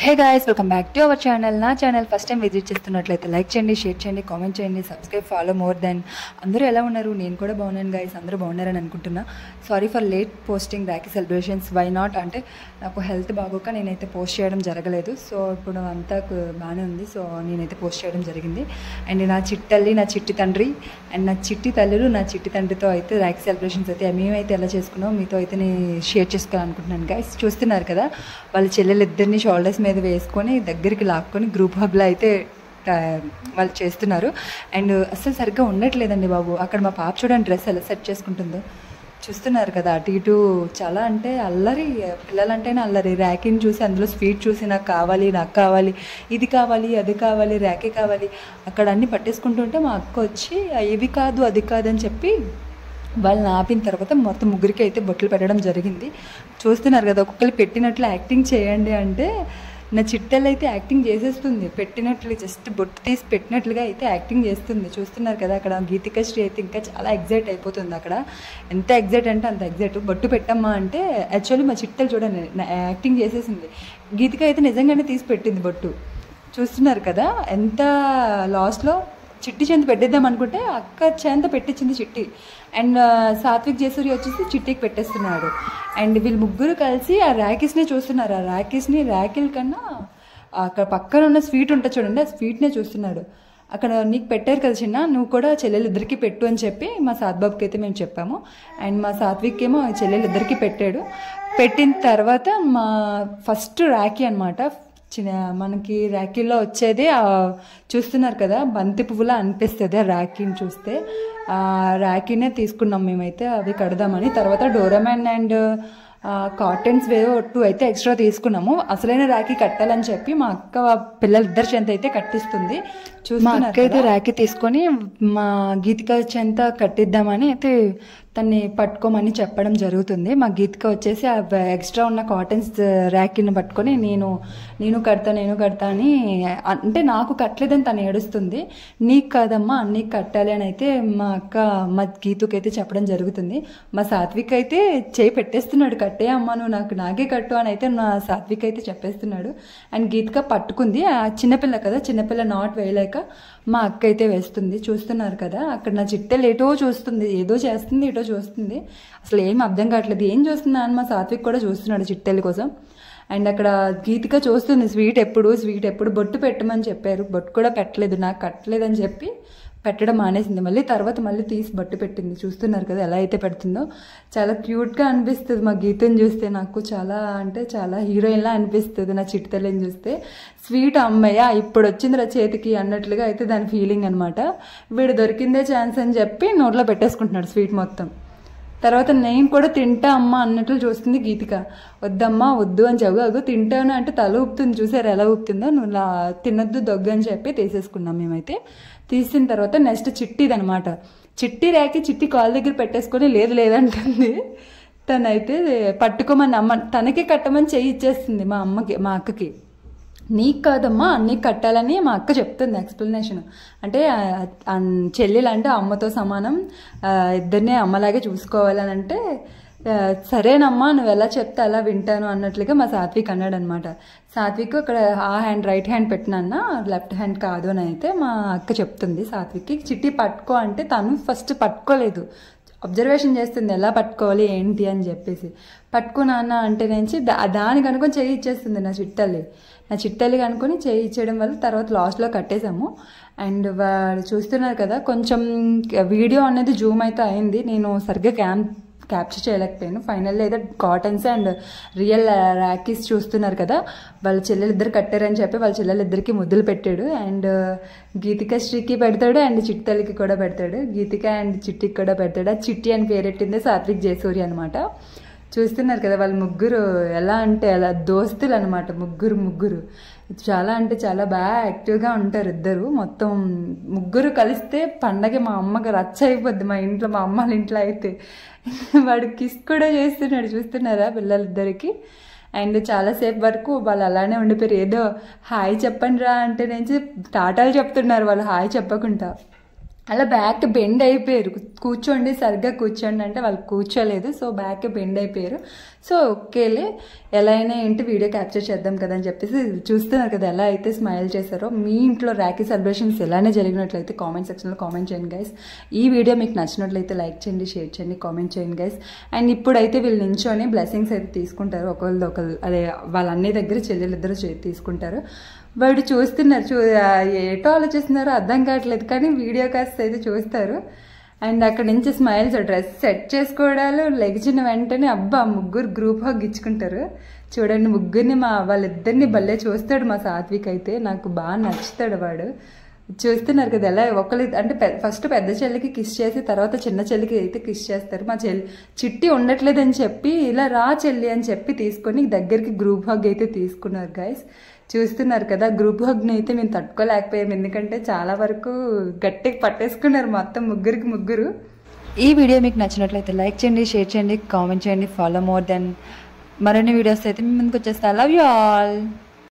Hey guys, welcome back to our channel. నా channel first time visit చేస్తున్నట్లయితే like చేయండి, share చేయండి, comment చేయండి, సబ్స్క్రైబ్, ఫాలో మోర్ దెన్. అందరూ ఎలా ఉన్నారు? నేను కూడా బాగున్నాను గాయస్, అందరూ బాగున్నారని అనుకుంటున్నా. Sorry for late posting Rakhi celebrations. Why not అంటే నాకు హెల్త్ బాగోక నేనైతే పోస్ట్ చేయడం జరగలేదు. సో ఇప్పుడు అంతా బాగానే ఉంది. సో నేనైతే పోస్ట్ చేయడం జరిగింది. అండ్ నా చిట్టల్లి, నా చిట్టి తండ్రి అండ్ నా చిట్టి తల్లులు, నా చిట్టి తండ్రితో అయితే రాఖీ సెలబ్రేషన్స్ అయితే మేమైతే ఎలా చేసుకున్నామో మీతో అయితే నేను షేర్ చేసుకోవాలనుకుంటున్నాను గాయస్. చూస్తున్నారు కదా, వాళ్ళ చెల్లెలిద్దరిని షోల్డర్స్ మీద వేసుకొని దగ్గరికి లాక్కొని గ్రూప్ హగ్లో అయితే వాళ్ళు చేస్తున్నారు. అండ్ అస్సలు సరిగ్గా ఉండట్లేదండి బాబు. అక్కడ మా పాప చూడండి డ్రెస్ ఎలా సెట్ చేసుకుంటుందో. చూస్తున్నారు కదా, అటు ఇటు చాలా అంటే అల్లరి. పిల్లలంటేనే అల్లరి. ర్యాకీని చూసి అందులో స్వీట్ చూసి నాకు కావాలి, నాకు కావాలి, ఇది కావాలి, అది కావాలి, ర్యాకీ కావాలి, అక్కడ అన్నీ పట్టేసుకుంటుంటే మా అక్క వచ్చి ఇవి కాదు అది కాదు అని చెప్పి వాళ్ళని ఆపిన తర్వాత మొత్తం ముగ్గురికి అయితే బొట్లు పెట్టడం జరిగింది. చూస్తున్నారు కదా, ఒక్కొక్కరు పెట్టినట్లు యాక్టింగ్ చేయండి అంటే నా చిట్టెలు అయితే యాక్టింగ్ చేసేస్తుంది. పెట్టినట్లు జస్ట్ బొట్టు తీసి పెట్టినట్లుగా అయితే యాక్టింగ్ చేస్తుంది. చూస్తున్నారు కదా, అక్కడ గీతిక శ్రీ అయితే ఇంకా చాలా ఎగ్జైట్ అయిపోతుంది. అక్కడ ఎంత ఎగ్జైట్ అంటే అంత ఎగ్జైట్. బొట్టు పెట్టమ్మా అంటే యాక్చువల్లీ మా చిట్టెలు చూడండి యాక్టింగ్ చేసేసింది. గీతిక అయితే నిజంగానే తీసి పెట్టింది బొట్టు. చూస్తున్నారు కదా, ఎంత లాస్ట్లో చిట్టి చెంత పెట్టేద్దాం అనుకుంటే అక్క చెంత పెట్టించింది చిట్టి. అండ్ సాత్విక్ జయసూరి వచ్చేసి చిట్టికి పెట్టేస్తున్నాడు. అండ్ వీళ్ళు ముగ్గురు కలిసి ఆ ర్యాకీస్నే చూస్తున్నారు. ఆ ర్యాకీల కన్నా అక్కడ పక్కన ఉన్న స్వీట్ ఉంటుంది చూడండి, ఆ స్వీట్నే చూస్తున్నాడు. అక్కడ నీకు పెట్టారు కదా చిన్న, నువ్వు కూడా చెల్లెలిద్దరికి పెట్టు అని చెప్పి మా సాత్బాబుకి అయితే మేము చెప్పాము. అండ్ మా సాత్విక్ ఏమో చెల్లెలిద్దరికి పెట్టాడు. పెట్టిన తర్వాత మా ఫస్ట్ ర్యాకీ అనమాట. మనకి ర్యాకీలో వచ్చేది చూస్తున్నారు కదా, బంతి పువ్వులా అనిపిస్తుంది ఆ ర్యాకీని చూస్తే. ఆ ర్యాకీనే తీసుకున్నాం మేమైతే అవి కడదామని. తర్వాత డోరామెన్ అండ్ కాటన్స్ వేవో 2 అయితే ఎక్స్ట్రా తీసుకున్నాము. అసలైన రాఖీ కట్టాలని చెప్పి మా అక్క పిల్లలిద్దరి చెంత అయితే కట్టిస్తుంది. మా అక్క అయితే రాఖీ తీసుకొని మా గీతిక చెంత కట్టిద్దామని అయితే తన్ని పట్టుకోమని చెప్పడం జరుగుతుంది. మా గీతిక వచ్చేసి ఆ ఎక్స్ట్రా ఉన్న కాటన్స్ ర్యాకీని పట్టుకొని నేను కడతా అని అంటే నాకు కట్టలేదని తను ఏడుస్తుంది. నీకు కాదమ్మా నీకు కట్టాలి అని అయితే మా అక్క మా గీతుకి అయితే చెప్పడం జరుగుతుంది. మా సాత్విక్ అయితే చేయి పెట్టేస్తున్నాడు, కట్టే అమ్మా నువ్వు నాకే కట్టు అని అయితే నా సాత్విక్ అయితే చెప్పేస్తున్నాడు. అండ్ గీతిక పట్టుకుంది. ఆ చిన్నపిల్ల కదా, చిన్నపిల్ల నాట్ వేయలేక మా అక్క అయితే వేస్తుంది. చూస్తున్నారు కదా, అక్కడ నా చిట్టెలు ఏటో చూస్తుంది, ఏదో చేస్తుంది, ఏటో చూస్తుంది. అసలు ఏం అర్థం కావట్లేదు ఏం చూస్తుందా అని మా సాత్విక్ కూడా చూస్తున్నాడు చిట్టెల కోసం. అండ్ అక్కడ గీతిక చూస్తుంది స్వీట్ ఎప్పుడు బొట్టు పెట్టమని చెప్పారు, బొట్టు కూడా పెట్టలేదు, నాకు కట్టలేదని చెప్పి పెట్టడం మానేసింది. మళ్ళీ తీసి బొట్టు పెట్టింది. చూస్తున్నారు కదా ఎలా అయితే పెడుతుందో. చాలా క్యూట్గా అనిపిస్తుంది మా గీతని చూస్తే. నాకు చాలా అంటే చాలా హీరోయిన్లా అనిపిస్తుంది నా చిట్టెలని చూస్తే. స్వీట్ అమ్మయ్య ఇప్పుడు వచ్చిందిరా చేతికి అన్నట్లుగా అయితే దాని ఫీలింగ్ అనమాట. వీడు దొరికిందే ఛాన్స్ అని చెప్పి నోట్లో పెట్టేసుకుంటున్నాడు స్వీట్ మొత్తం. తర్వాత నేను కూడా తింటా అమ్మ అన్నట్లు చూస్తుంది గీతిక. వద్దమ్మా వద్దు అని చెప్పు, తింటాను అంటే తల ఊపుతుంది. చూసారు ఎలా ఊపుతుందో. నువ్వు తినొద్దు దొగ్గు అని చెప్పి తీసేసుకున్నాం మేమైతే. తీసిన తర్వాత నెక్స్ట్ చిట్టిది అనమాట. చిట్టి ర్యాకి చిట్టి కాల్ దగ్గర పెట్టేసుకొని లేదంటుంది. తనైతే పట్టుకోమని అమ్మ తనకే కట్టమని చెయ్యి ఇచ్చేస్తుంది మా అక్కకి. నీకు కాదమ్మా నీకు కట్టాలని మా అక్క చెప్తుంది ఎక్స్ప్లెనేషన్. అంటే చెల్లెలు అంటే అమ్మతో సమానం, ఇద్దరినే అమ్మలాగే చూసుకోవాలని అంటే సరేనమ్మా నువ్వు ఎలా చెప్తే అలా వింటాను అన్నట్లుగా మా సాత్విక్ అన్నాడు అనమాట. సాత్విక్ అక్కడ ఆ హ్యాండ్ రైట్ హ్యాండ్ పెట్టినా లెఫ్ట్ హ్యాండ్ కాదు అని అయితే మా అక్క చెప్తుంది సాత్విక్కి. చిట్టి పట్టుకో అంటే తను ఫస్ట్ పట్టుకోలేదు, అబ్జర్వేషన్ చేస్తుంది ఎలా పట్టుకోవాలి ఏంటి అని చెప్పేసి. పట్టుకో నాన్న అంటే నుంచి దానికి అనుకొని చేయి ఇచ్చేస్తుంది నా చిట్టల్లి కనుకొని చేయి ఇచ్చేయడం వల్ల తర్వాత లాస్ట్లో కట్టేశాము. అండ్ వాడు చూస్తున్నారు కదా, కొంచెం వీడియో అనేది జూమ్ అయితే అయింది, నేను సరిగ్గా క్యాప్చర్ చేయలేకపోయాను. ఫైనల్లీ అయితే కాటన్స్ అండ్ రియల్ ర్యాకీస్ చూస్తున్నారు కదా, వాళ్ళ చెల్లెలిద్దరు కట్టారని చెప్పి వాళ్ళ చెల్లెలిద్దరికి ముద్దులు పెట్టాడు. అండ్ గీతిక శ్రీకి పెడతాడు అండ్ చిట్టల్లికి కూడా పెడతాడు. గీతిక అండ్ చిట్టికి కూడా పెడతాడు. ఆ చిట్టి అని పేరెట్టిందే సాత్విక్ జయసూరి అనమాట. చూస్తున్నారు కదా, వాళ్ళ ముగ్గురు ఎలా అంటే అలా దోస్తులు అనమాట. ముగ్గురు చాలా అంటే చాలా బాగా యాక్టివ్గా ఉంటారు ఇద్దరు. మొత్తం ముగ్గురు కలిస్తే పండగ మా అమ్మకి రచ్చ అయిపోద్ది మా ఇంట్లో, మా అమ్మ వాళ్ళ ఇంట్లో అయితే. వాడు కిస్ కూడా చేస్తున్నాడు చూస్తున్నారా పిల్లలిద్దరికి. అండ్ చాలాసేపు వరకు వాళ్ళు అలానే ఉండిపోయారు. ఏదో హాయ్ చెప్పండి రా అంటే నుంచి టాటాలు చెప్తున్నారు వాళ్ళు హాయ్ చెప్పకుండా. అలా బ్యాక్ బెండ్ అయిపోయారు. కూర్చోండి సరిగ్గా కూర్చోండి అంటే వాళ్ళు కూర్చోలేదు. సో బ్యాక్ బెండ్ అయిపోయారు. సో ఓకేలే ఎలా అయినా ఏంటి వీడియో క్యాప్చర్ చేద్దాం కదా అని చెప్పేసి చూస్తున్నారు కదా ఎలా అయితే స్మైల్ చేశారో. మీ ఇంట్లో రాఖీ సెలబ్రేషన్స్ ఎలానే జరిగినట్లయితే కామెంట్ సెక్షన్లో కామెంట్ చేయండి గైస్. ఈ వీడియో మీకు నచ్చినట్లయితే లైక్ చేయండి, షేర్ చేయండి, కామెంట్ చేయండి గైస్. అండ్ ఇప్పుడైతే వీళ్ళు నించొని బ్లెస్సింగ్స్ అయితే తీసుకుంటారు. ఒకళ్ళు అదే వాళ్ళ అన్ని దగ్గర చెల్లెలిద్దరూ తీసుకుంటారు. వాడు చూస్తున్నారు, ఏటో ఆలోచిస్తున్నారో అర్థం కావట్లేదు కానీ వీడియో కాస్ట్ అయితే చూస్తారు. అండ్ అక్కడ నుంచి స్మైల్స్, డ్రెస్ సెట్ చేసుకోవడాలు, లెగిచిన వెంటనే అబ్బా ముగ్గురు గ్రూప్ హగ్ ఇచ్చుకుంటారు. చూడండి ముగ్గురిని వాళ్ళిద్దరిని భలే చూస్తాడు మా సాత్విక్ అయితే. నాకు బాగా నచ్చుతాడు వాడు. చూస్తున్నారు కదా ఎలా ఒకళ్ళు అంటే ఫస్ట్ పెద్ద చెల్లికి కిస్ చేసి తర్వాత చిన్న చెల్లికి అయితే కిస్ చేస్తారు. మా చిట్టి ఉండట్లేదని చెప్పి ఇలా రా చెల్లి అని చెప్పి తీసుకొని దగ్గరికి గ్రూప్ హగ్ అయితే తీసుకున్నారు గైస్. చూస్తున్నారు కదా గ్రూప్ హగ్ని అయితే మేము తట్టుకోలేకపోయాం. ఎందుకంటే చాలా వరకు గట్టిగా పట్టేసుకున్నారు మొత్తం ముగ్గురు. ఈ వీడియో మీకు నచ్చినట్లయితే లైక్ చేయండి, షేర్ చేయండి, కామెంట్ చేయండి, ఫాలో మోర్ దెన్ మరిన్ని వీడియోస్ అయితే మీ ముందుకు వచ్చేస్తా. Love you all.